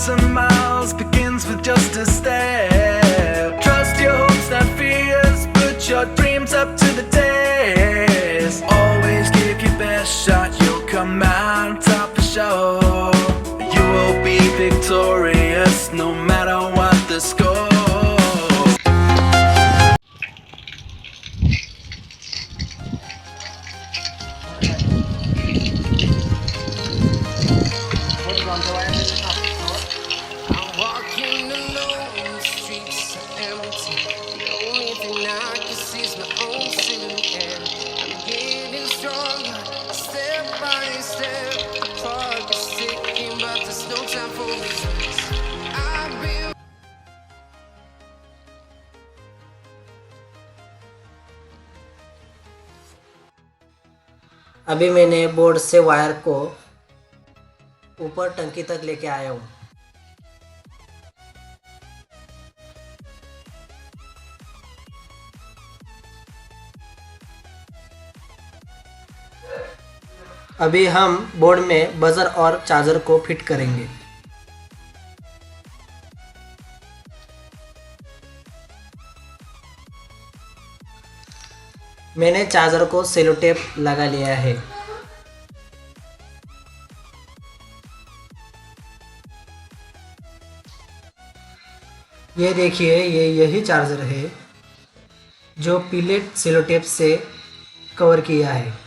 1,000 miles begins with just a step. Trust your hopes, not fears. Put your dreams up to the test. Always give your best shot. You'll come out on top for sure. You will be victorious no matter what the score. I'm walking alone, the streets are empty. The only thing I can see is my own silhouette. I'm getting stronger, step by step. The clock is ticking, but there's no time for regrets. I've been अभी मैंने board से wire को ऊपर टंकी तक लेके आया हूँ। अभी हम बोर्ड में बजर और चार्जर को फिट करेंगे। मैंने चार्जर को सेलो टेप लगा लिया है। ये देखिए, यही चार्जर है जो पीले सेलो टेप से कवर किया है।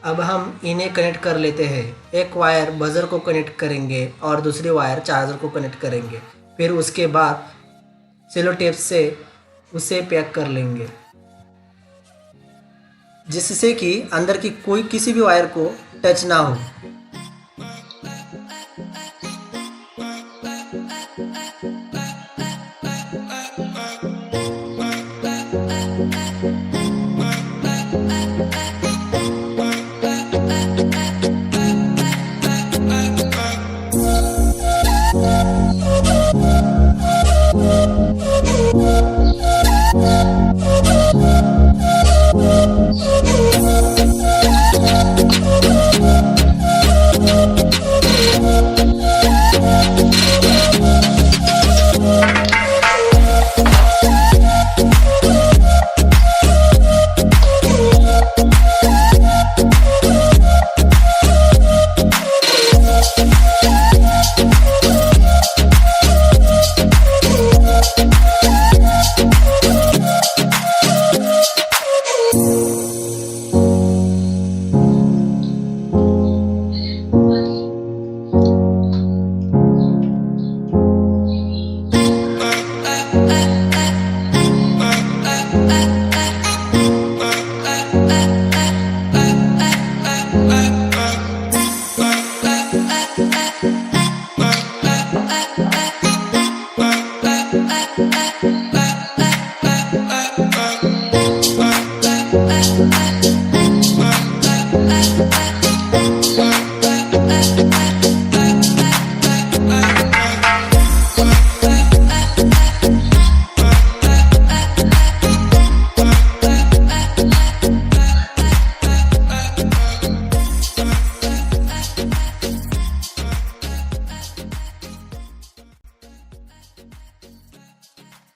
अब हम इन्हें कनेक्ट कर लेते हैं। एक वायर बजर को कनेक्ट करेंगे और दूसरी वायर चार्जर को कनेक्ट करेंगे। फिर उसके बाद सेलो टेप से उसे पैक कर लेंगे, जिससे कि अंदर की कोई किसी भी वायर को टच ना हो।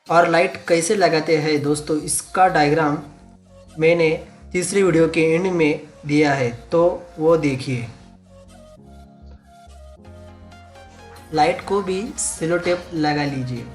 और लाइट कैसे लगाते हैं दोस्तों, इसका डायग्राम मैंने तीसरी वीडियो के एंड में दिया है, तो वो देखिए। लाइट को भी सेलो टेप लगा लीजिए।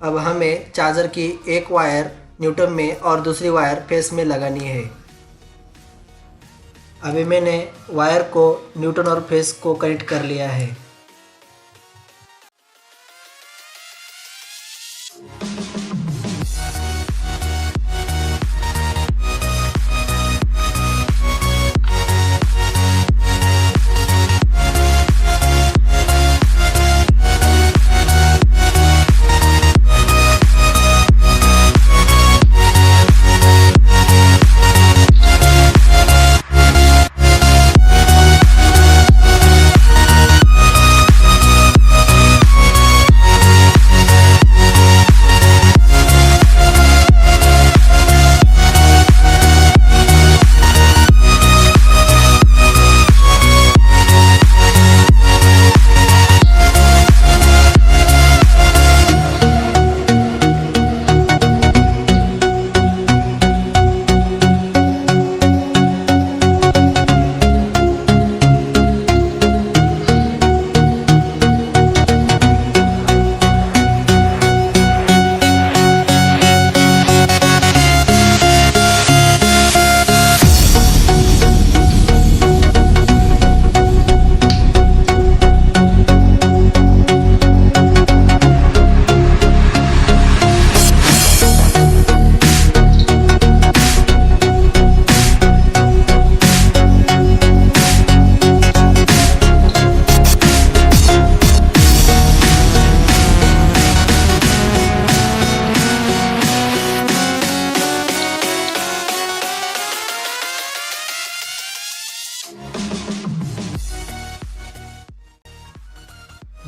अब हमें चार्जर की एक वायर न्यूट्रल में और दूसरी वायर फेस में लगानी है। अभी मैंने वायर को न्यूट्रल और फेस को कनेक्ट कर लिया है।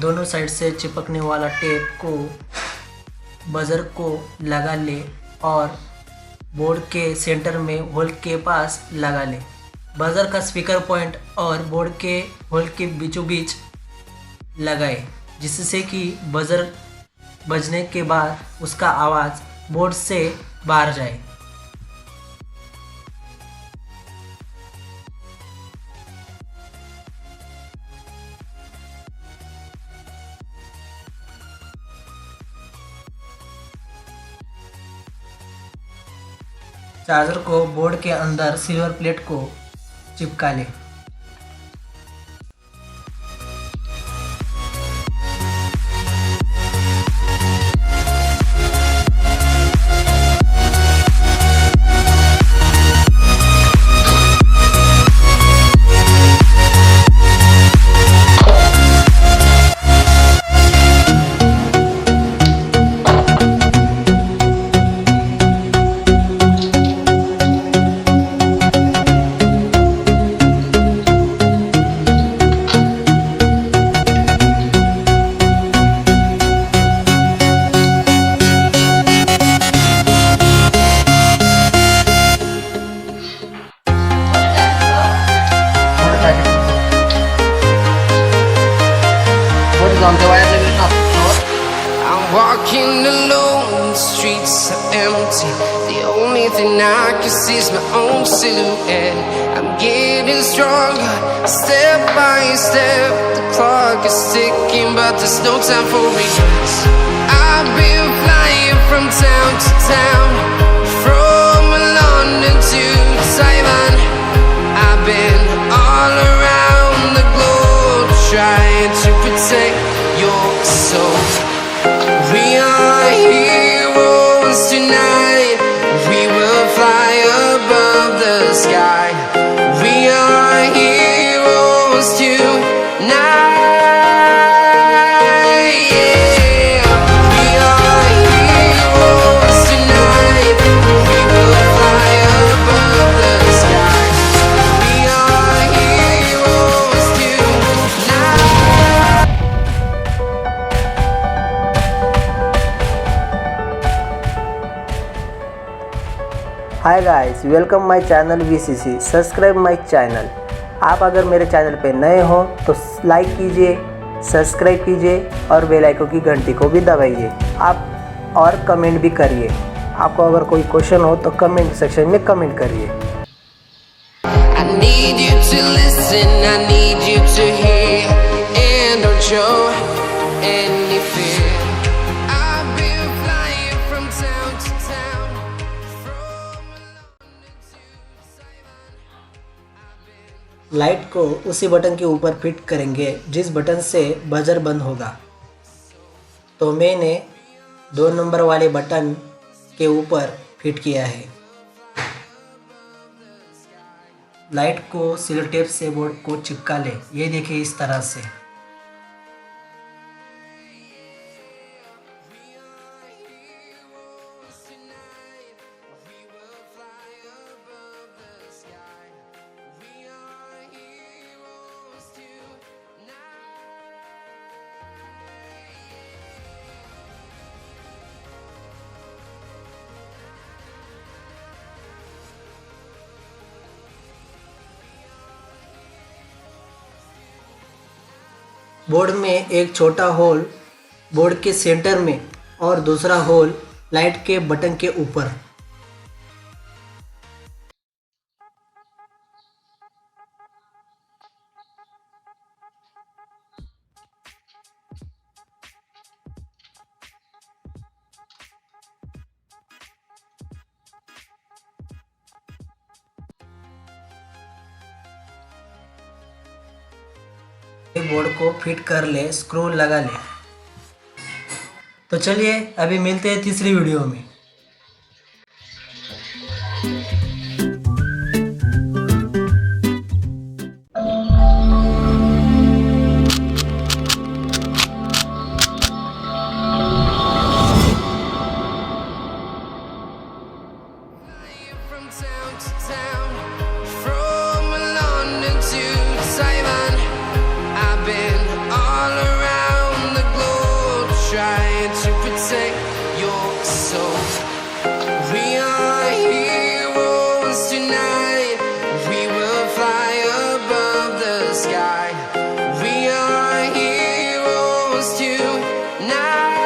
दोनों साइड से चिपकने वाला टेप को बजर को लगा ले और बोर्ड के सेंटर में होल के पास लगा ले। बजर का स्पीकर पॉइंट और बोर्ड के होल के बीचों बीच लगाए, जिससे कि बजर बजने के बाद उसका आवाज़ बोर्ड से बाहर जाए। चार्जर को बोर्ड के अंदर सिल्वर प्लेट को चिपका लें। I'm walking alone, the streets are empty. The only thing I can see is my own silhouette. I'm getting stronger, step by step. The clock is ticking, but there's no time for regrets. I've been flying from town to town, from London to Taiwan. I've been all around the globe trying to protect your soul. We are heroes tonight. We will fly above the sky. We are heroes tonight. Yeah. We are heroes tonight. We will fly above the sky. We are heroes tonight. Hi guys, welcome my channel VCC। Subscribe my channel. आप अगर मेरे channel पे नए हो तो like कीजिए, subscribe कीजिए और बेल आइकन की घंटी को भी दबाइए। आप और कमेंट भी करिए। आपको अगर कोई क्वेश्चन हो तो कमेंट सेक्शन में कमेंट करिए। I need you to listen, I need you to hear, and don't show any fear. I've been flying from town to town, from London to Taiwan. Light को उसी button के ऊपर fit करेंगे जिस button से buzzer बंद होगा। तो मैंने 2 नंबर वाले बटन के ऊपर फिट किया है। लाइट को सिलो टेप से बोर्ड को चिपका ले। ये देखिए इस तरह से। बोर्ड में एक छोटा होल बोर्ड के सेंटर में और दूसरा होल लाइट के बटन के ऊपर। बोर्ड को फिट कर ले, स्क्रू लगा ले। तो चलिए अभी मिलते हैं तीसरी वीडियो में। From town to town, from London to Taiwan. I've been all around the globe trying to protect your soul. We are heroes tonight. We will fly above the sky. We are heroes tonight.